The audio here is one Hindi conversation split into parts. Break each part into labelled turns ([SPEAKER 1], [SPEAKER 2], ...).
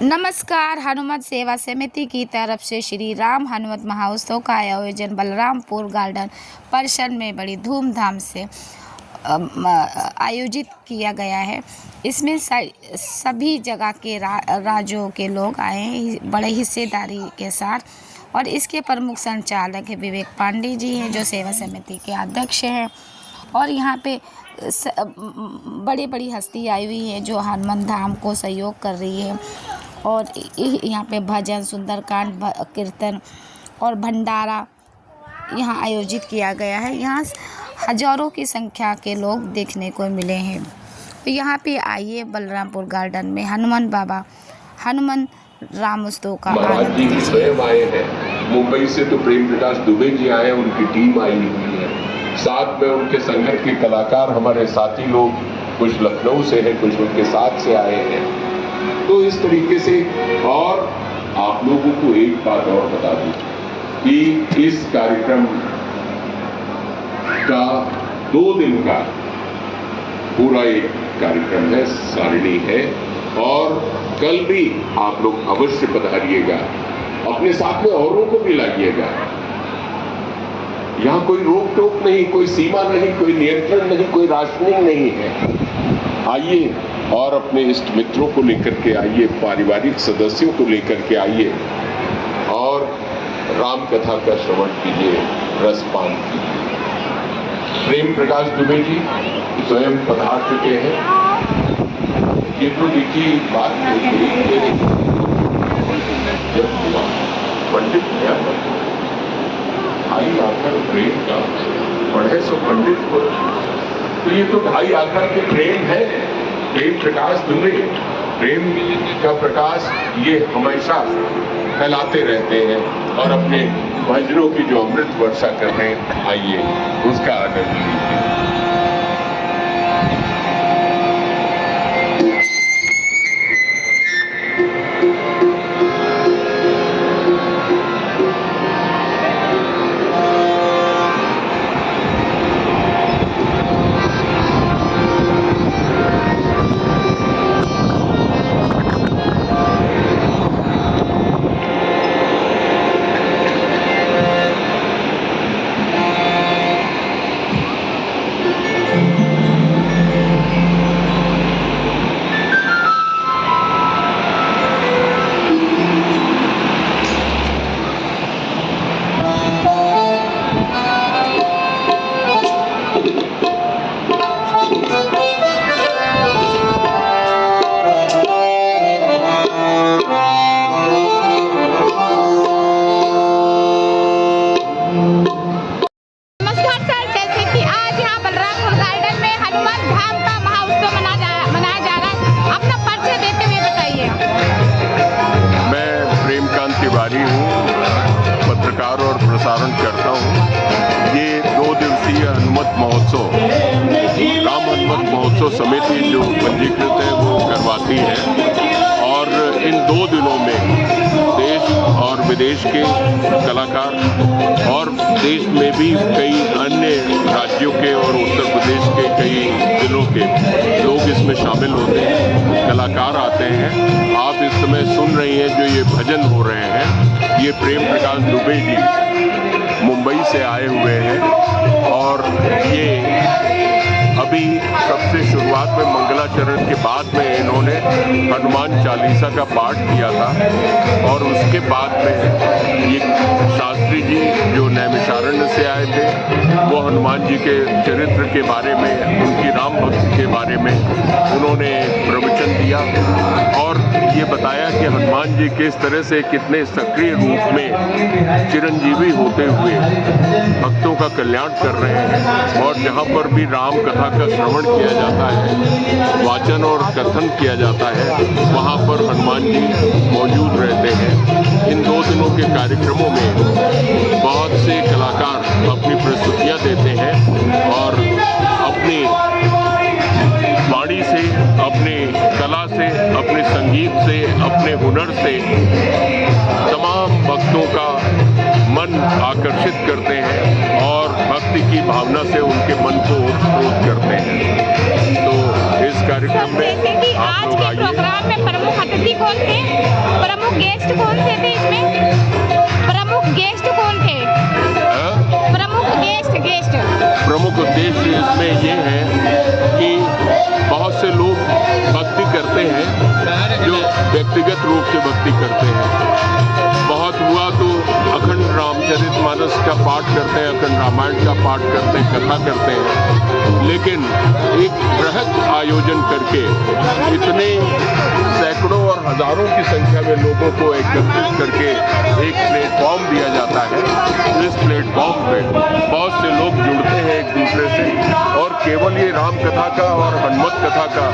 [SPEAKER 1] नमस्कार। हनुमत सेवा समिति की तरफ से श्री राम हनुमत महोत्सव का आयोजन बलरामपुर गार्डन परिसर में बड़ी धूमधाम से आयोजित किया गया है। इसमें सभी जगह के राज्यों के लोग आए हैं बड़े हिस्सेदारी के साथ, और इसके प्रमुख संचालक है विवेक पांडे जी हैं जो सेवा समिति के अध्यक्ष हैं। और यहाँ पे बड़ी हस्ती आई हुई है जो हनुमान धाम को सहयोग कर रही है। और यहाँ पे भजन, सुंदरकांड, कीर्तन और भंडारा यहाँ आयोजित किया गया है। यहाँ हजारों की संख्या के लोग देखने को मिले हैं। तो यहाँ पे आइए बलरामपुर गार्डन में हनुमान बाबा हनुमान रामोत्सव का आनंद लीजिए।
[SPEAKER 2] स्वयं आए हैं मुंबई से, तो प्रेम प्रकाश दुबे जी आए हैं, उनकी टीम आई हुई है। साथ में उनके संगठन के कलाकार, हमारे साथी लोग, कुछ लखनऊ से हैं, कुछ उनके साथ से आए हैं। तो इस तरीके से, और आप लोगों को एक बात और बता दूं कि इस कार्यक्रम का 2 दिन का पूरा एक कार्यक्रम है, सारणी है, और कल भी आप लोग अवश्य पधारिएगा, अपने साथ में औरों को भी लाइएगा। यहाँ कोई रोक टोक नहीं, कोई सीमा नहीं, कोई नियंत्रण नहीं, कोई राशनिंग नहीं है। आइए और अपने इष्ट मित्रों को लेकर के आइए, पारिवारिक सदस्यों को लेकर के आइए और राम कथा का श्रवण कीजिए, रसपान कीजिए। प्रेम प्रकाश दुबे जी स्वयं पधार चुके हैं। ये तो देखिए बात पंडित क्या भाई आकर प्रेम का पढ़े सो पंडित को, तो ये तो भाई आकर के प्रेम है। प्रेम प्रकाश दुबे, प्रेम का प्रकाश ये हमेशा फैलाते रहते हैं और अपने भजनों की जो अमृत वर्षा कर रहे हैं, आइए उसका आनंद लीजिए। पत्रकार और प्रसारण करता हूँ। ये 2 दिवसीय हनुमत महोत्सव राम हनुमत महोत्सव समिति जो पंजीकृत है वो करवाती है, और इन 2 दिनों में देश और विदेश के कलाकार और देश में भी कई अन्य राज्यों के और उत्तर प्रदेश के कई जिलों के लोग इसमें शामिल होते हैं, कलाकार आते हैं। आप इस समय सुन रही हैं जो ये भजन हो रहे हैं, ये प्रेम प्रकाश दुबे जी मुंबई से आए हुए हैं, और ये अभी सबसे शुरुआत में मंगलाचरण के बाद में इन्होंने हनुमान चालीसा का पाठ किया था, और उसके बाद में ये शास्त्री जी जो नैमिषारण्य से आए थे वो हनुमान जी के चरित्र के बारे में, उनकी राम भक्ति के बारे में उन्होंने प्रवचन दिया, और ये बताया कि हनुमान जी किस तरह से कितने सक्रिय रूप में चिरंजीवी होते हुए भक्तों का कल्याण कर रहे हैं। और जहाँ पर भी राम कथा का श्रवण किया जाता है, वाचन और कथन किया जाता है, वहाँ पर हनुमान जी मौजूद रहते हैं। इन 2 दिनों के कार्यक्रमों में बहुत से कलाकार अपनी प्रस्तुतियाँ देते हैं और अपनी वाणी से, अपने कला से, अपने संगीत से, अपने हुनर से तमाम भक्तों का मन आकर्षित करते हैं और भक्ति भक्ति की भावना से उनके मन को ओतप्रोत करते हैं। तो इस कार्यक्रम में
[SPEAKER 3] जैसे कि
[SPEAKER 2] आप
[SPEAKER 3] आज
[SPEAKER 2] लोग
[SPEAKER 3] के
[SPEAKER 2] आइए।
[SPEAKER 3] प्रोग्राम में प्रमुख अतिथि कौन थे, प्रमुख गेस्ट कौन से थे इसमें, प्रमुख गेस्ट कौन थे, प्रमुख गेस्ट
[SPEAKER 2] प्रमुख उद्देश्य इसमें ये है कि बहुत से लोग भक्ति करते हैं जो व्यक्तिगत रूप से भक्ति करते हैं। बहुत हुआ तो अखंड रामचरितमानस का पाठ करते हैं, अखंड रामायण का पाठ करते हैं, कथा करते हैं, लेकिन एक बृहद आयोजन करके इतने सैकड़ों और हजारों की संख्या में लोगों को एकत्रित करके एक प्लेटफॉर्म दिया जाता है। तो इस प्लेटफॉर्म पे बहुत से लोग जुड़ते हैं एक दूसरे से, और केवल ये राम कथा का और हनुमत कथा का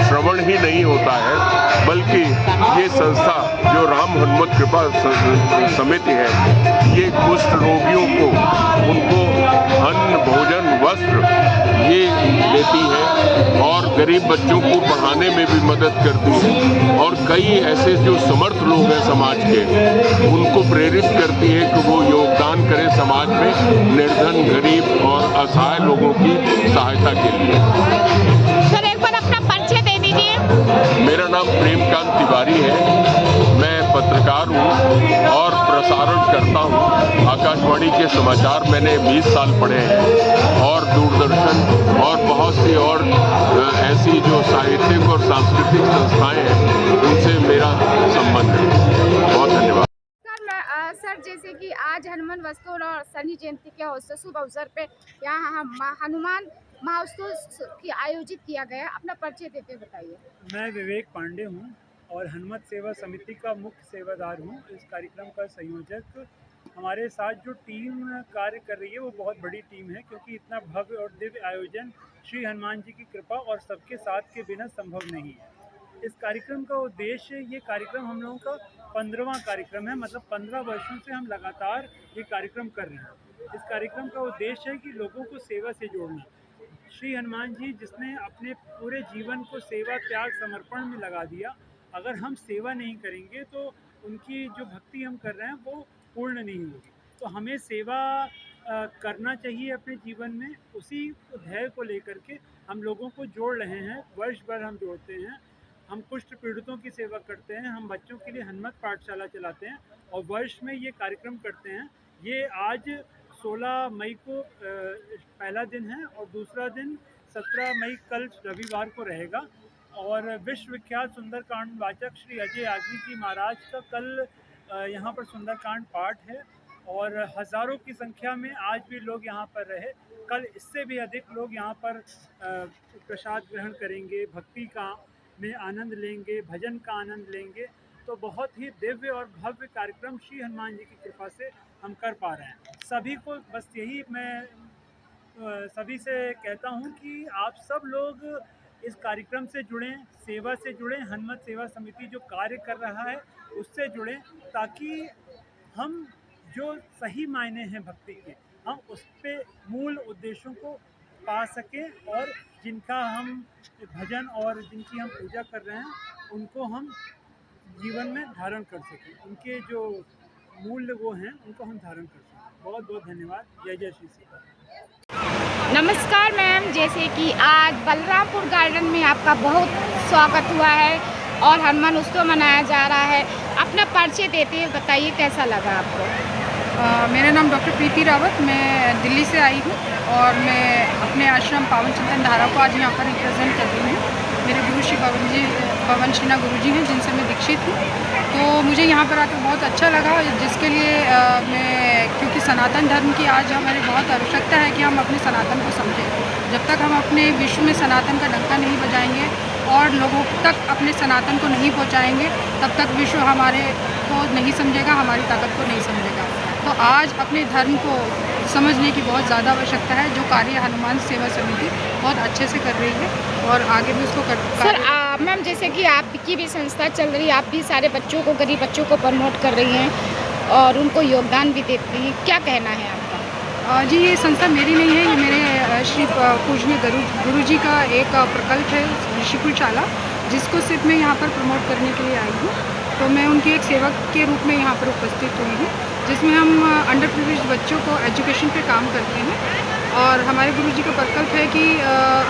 [SPEAKER 2] श्रवण ही नहीं होता है, बल्कि ये संस्था जो राम हनुमत कृपा समिति है, ये कुष्ठ रोगियों को उनको अन्न भोजन वस्त्र ये देती है और गरीब बच्चों को पढ़ाने में भी मदद करती है, और कई ऐसे जो समर्थ लोग हैं समाज के, उनको प्रेरित करती है कि वो योगदान करें समाज में निर्धन, गरीब और असहाय लोगों की सहायता के लिए।
[SPEAKER 3] सर एक बार अपना परिचय दे दीजिए।
[SPEAKER 2] मेरा नाम प्रेमकांत तिवारी है, मैं पत्रकार हूँ और प्रसारण करता हूँ। आकाशवाणी के समाचार मैंने 20 साल पढ़े हैं, और दूरदर्शन और बहुत सी और ऐसी जो साहित्यिक और सांस्कृतिक संस्थाएं हैं, उनसे मेरा संबंध है। बहुत धन्यवाद।
[SPEAKER 3] सर जैसे कि आज हनुमान वस्तुर और शनि जयंती के शुभ अवसर पे यहाँ हनुमान महोत्सव की आयोजित किया गया, अपना परिचय देते बताइए।
[SPEAKER 4] मैं विवेक पांडे हूँ और हनुमत सेवा समिति का मुख्य सेवादार हूँ, इस कार्यक्रम का संयोजक। हमारे साथ जो टीम कार्य कर रही है वो बहुत बड़ी टीम है, क्योंकि इतना भव्य और दिव्य आयोजन श्री हनुमान जी की कृपा और सबके साथ के बिना संभव नहीं है। इस कार्यक्रम का उद्देश्य, ये कार्यक्रम हम लोगों का 15वां कार्यक्रम है, मतलब 15 वर्षों से हम लगातार ये कार्यक्रम कर रहे हैं। इस कार्यक्रम का उद्देश्य है कि लोगों को सेवा से जोड़ना। श्री हनुमान जी जिसने अपने पूरे जीवन को सेवा, त्याग, समर्पण में लगा दिया, अगर हम सेवा नहीं करेंगे तो उनकी जो भक्ति हम कर रहे हैं वो पूर्ण नहीं होगी। तो हमें सेवा करना चाहिए अपने जीवन में। उसी ध्येय को लेकर के हम लोगों को जोड़ रहे हैं, वर्ष भर हम जोड़ते हैं। हम कुष्ठ पीड़ितों की सेवा करते हैं, हम बच्चों के लिए हनुमत पाठशाला चलाते हैं और वर्ष में ये कार्यक्रम करते हैं। ये आज 16 मई को पहला दिन है और दूसरा दिन 17 मई कल रविवार को रहेगा। और विश्व विख्यात सुंदरकांड वाचक श्री अजय याग्निक जी महाराज का कल यहाँ पर सुंदरकांड पाठ है, और हज़ारों की संख्या में आज भी लोग यहाँ पर रहे। कल इससे भी अधिक लोग यहाँ पर प्रसाद ग्रहण करेंगे, भक्ति का में आनंद लेंगे, भजन का आनंद लेंगे। तो बहुत ही दिव्य और भव्य कार्यक्रम श्री हनुमान जी की कृपा से हम कर पा रहे हैं। सभी को बस यही मैं सभी से कहता हूँ कि आप सब लोग इस कार्यक्रम से जुड़ें, सेवा से जुड़ें, हनुमत सेवा समिति जो कार्य कर रहा है उससे जुड़ें, ताकि हम जो सही मायने हैं भक्ति के, हम उस पे मूल उद्देश्यों को पा सकें, और जिनका हम भजन और जिनकी हम पूजा कर रहे हैं उनको हम जीवन में धारण कर सकें, उनके जो मूल्य वो हैं उनको हम धारण कर सकें। बहुत बहुत धन्यवाद। जय जय श्री सीता।
[SPEAKER 3] नमस्कार मैम, जैसे कि आज बलरामपुर गार्डन में आपका बहुत स्वागत हुआ है और हनुमान उत्सव मनाया जा रहा है, अपना परिचय देते हुए बताइए कैसा लगा आपको।
[SPEAKER 5] मेरा नाम डॉक्टर प्रीति रावत, मैं दिल्ली से आई हूँ और मैं अपने आश्रम पावन चिंतन धारा को आज यहाँ पर रिप्रेजेंट कर रही हूँ। मेरे गुरु श्री पवन श्रीना गुरु जी हैं, जिनसे मैं दीक्षित हूँ। तो मुझे यहाँ पर आकर बहुत अच्छा लगा, जिसके लिए क्योंकि सनातन धर्म की आज हमारी बहुत आवश्यकता है कि हम अपने सनातन को समझें। जब तक हम अपने विश्व में सनातन का डंका नहीं बजाएंगे और लोगों तक अपने सनातन को नहीं पहुँचाएंगे, तब तक विश्व हमारे को नहीं समझेगा, हमारी ताकत को नहीं समझेगा। तो आज अपने धर्म को समझने की बहुत ज़्यादा आवश्यकता है, जो कार्य हनुमान सेवा समिति बहुत अच्छे से कर रही है और आगे भी उसको कर।
[SPEAKER 3] सर मैम, जैसे कि आपकी भी संस्था चल रही है, आप भी सारे बच्चों को, गरीब बच्चों को प्रमोट कर रही हैं और उनको योगदान भी देती हैं, क्या कहना है आपका?
[SPEAKER 5] जी, ये संस्था मेरी नहीं है, ये मेरे श्री पूजनीय गुरु जी का एक प्रकल्प है ऋषिकुल शाला, जिसको सिर्फ मैं यहाँ पर प्रमोट करने के लिए आई हूँ। तो मैं उनकी एक सेवक के रूप में यहाँ पर उपस्थित हुई हूँ, जिसमें हम अंडर प्रिविलेज्ड बच्चों को एजुकेशन पे काम करते हैं और हमारे गुरुजी का प्रकल्प है कि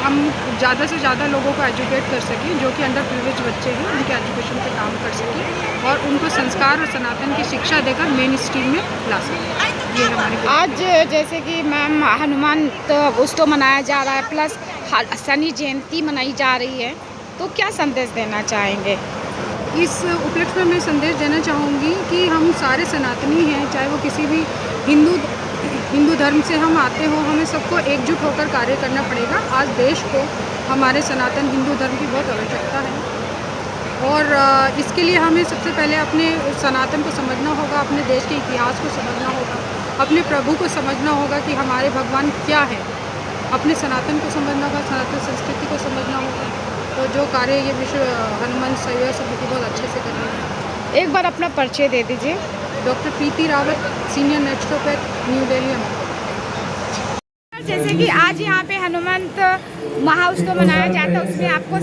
[SPEAKER 5] हम ज़्यादा से ज़्यादा लोगों को एजुकेट कर सकें, जो कि अंडर प्रिविलेज बच्चे हैं उनके एजुकेशन पे काम कर सकें और उनको संस्कार और सनातन की शिक्षा देकर मेन स्ट्रीम में ला सकें। ये हमारी
[SPEAKER 3] आज जैसे कि मैम हनुमान उत्सव मनाया जा रहा है, प्लस शनि जयंती मनाई जा रही है, तो क्या संदेश देना चाहेंगे?
[SPEAKER 5] इस उपलक्ष्य में मैं संदेश देना चाहूँगी कि हम सारे सनातनी हैं, चाहे वो किसी भी हिंदू धर्म से हम आते हो, हमें सबको एकजुट होकर कार्य करना पड़ेगा। आज देश को हमारे सनातन हिंदू धर्म की बहुत आवश्यकता है और इसके लिए हमें सबसे पहले अपने सनातन को समझना होगा, अपने देश के इतिहास को समझना होगा, अपने प्रभु को समझना होगा कि हमारे भगवान क्या है, अपने सनातन को समझना होगा, सनातन संस्कृति को समझना होगा। तो जो कार्य ये विश्व हनुमान सेवा समिति बहुत अच्छे से कर रही है।
[SPEAKER 3] एक बार अपना परिचय दे दीजिए।
[SPEAKER 5] Doctor Preeti Rawat, senior naturopath, new Delhi.
[SPEAKER 3] जैसे कि आज यहाँ पे हनुमंत महाउत्सव मनाया जाता है, उसमें आपको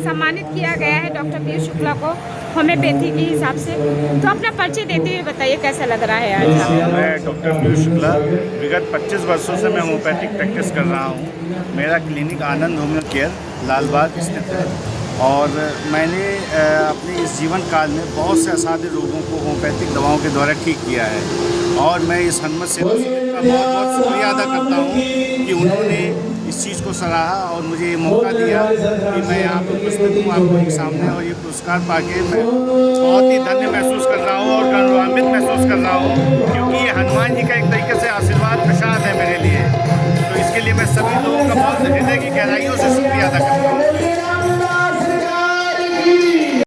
[SPEAKER 3] सम्मानित किया गया है डॉक्टर पीयूष शुक्ला को होम्योपैथी के हिसाब से, तो अपना परिचय देते हुए बताइए कैसा लग रहा है आज?
[SPEAKER 6] मैं डॉक्टर पीयूष शुक्ला, विगत 25 वर्षों से मैं होम्योपैथिक प्रैक्टिस कर रहा हूँ। मेरा क्लिनिक आनंद होम्यो केयर लालबाग स्थित है और मैंने अपने इस जीवन काल में बहुत से असाध्य रोगों को होम्योपैथिक दवाओं के द्वारा ठीक किया है और मैं इस हनुमत सेवा समिति का बहुत बहुत शुक्रिया अदा करता हूँ कि उन्होंने इस चीज़ को सराहा और मुझे ये मौका दिया कि मैं यहाँ पर उपस्थित हूँ आपको एक सामने और ये पुरस्कार पाके मैं बहुत ही धन्य महसूस कर रहा हूँ और गौरवान्वित महसूस कर रहा हूँ, क्योंकि ये हनुमान जी का एक तरीके से आशीर्वाद प्रसाद है मेरे लिए। तो इसके लिए मैं सभी लोगों का बहुत हृदय की गहराइयों से शुक्रिया अदा करता हूँ।